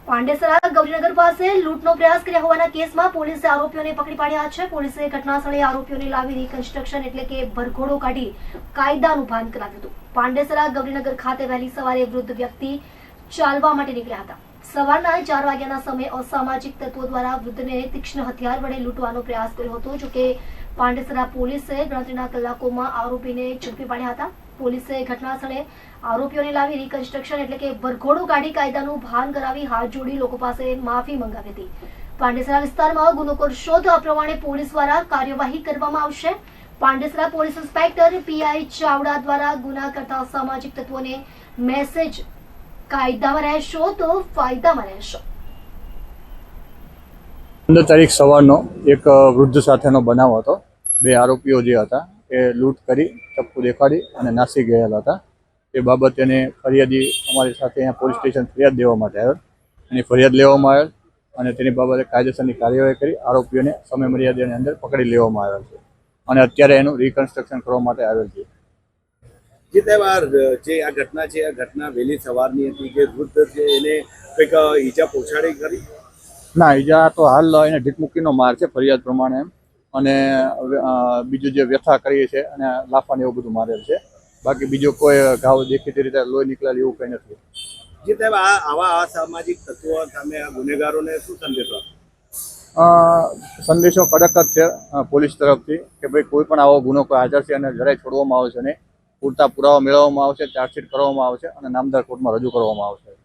પાંડેસરા ગૌરીનગર પાસે લૂંટનો પ્રયાસ કર્યા હોવાના કેસમાં પોલીસે આરોપીઓને પકડી પાડ્યા છે. પોલીસે ઘટનાસ્થળે આરોપીઓને લાવી રિકન્સ્ટ્રક્શન એટલે કે ભરઘોડો કાઢી કાયદાનું ભાન કરાવ્યું હતું. પાંડેસરા ગૌરીનગર ખાતે વહેલી સવારે વૃદ્ધ વ્યક્તિ ચાલવા માટે નીકળ્યા હતા. સવારના 4 વાગ્યાના સમયે અસામાજિક તત્વો દ્વારા વૃદ્ધને તીક્ષ્ણ હથિયાર વડે લૂંટવાનો પ્રયાસ કર્યો હતો. જોકે પાંડેસરા પોલીસે ગણતરીના કલાકોમાં આરોપીને ઝડપી પાડ્યા હતા. પોલીસે ઘટનાસ્થળે આરોપીઓને લાવી રિકન્સ્ટ્રક્શન એટલે કે ભરઘોડો કાઢી કાયદાનું ભાન કરાવી હાથ જોડી લોકો પાસે માફી મંગાવી હતી. પાંડેસરા વિસ્તારમાં ગુનો શોધ આ પ્રમાણે પોલીસ દ્વારા કાર્યવાહી કરવામાં આવશે. Pandesara police inspector PI Chavda દ્વારા ગુના કરતા સામાજિક તત્વોને મેસેજ કાયદામાં રહેશો તો ફાયદામાં રહેશો. 15 તારીખ સવારનો એક વૃદ્ધ સાથેનો બનાવ હતો. બે આરોપીઓ જે હતા એ લૂંટ કરી ચપ્પુ દેખાડી અને નાસી ગયેલા હતા. એ બાબતે એને ફરિયાદી અમારી સાથે અહીંયા પોલીસ સ્ટેશન ફરિયાદ દેવા માટે આવેલ. એની ફરિયાદ લેવામાં આવેલ અને તેની બાબતે કાયદેસરની કાર્યવાહી કરી આરોપીઓને સમય મર્યાદાની અંદર પકડી લેવામાં આવેલ છે અને અત્યારે એનું રિકન્સ્ટ્રક્શન કરવા માટે આવેલ છે. જે તહેવાર જે આ ઘટના છે, આ ઘટના વહેલી સવારની હતી કે વૃદ્ધ છે એને કંઈક ઈજા પહોંચાડી કરી? ના, ઈજા તો હાલ એને ઢીકમુક્કીનો માર છે ફરિયાદ પ્રમાણે એમ, અને બીજું જે વ્યથા કરી છે અને લાફાને એવું બધું મારેલ છે. બાકી બીજો કોઈ ઘાવ દેખીતી રીતે લોહી નીકળેલ એવું કંઈ નથી. જે તહેવાર આવા અસામાજિક તત્વો સામે આ ગુનેગારોને શું સંદેશો? સંદેશો કડક જ છે પોલીસ તરફથી કે ભાઈ કોઈ પણ આવો ગુનો કોઈ હાજર છે અને જરાય છોડવામાં આવશે નહીં. પૂરતા પુરાવા મેળવવામાં આવશે, ચાર્જશીટ કરવામાં આવશે અને નામદાર કોર્ટમાં રજૂ કરવામાં આવશે.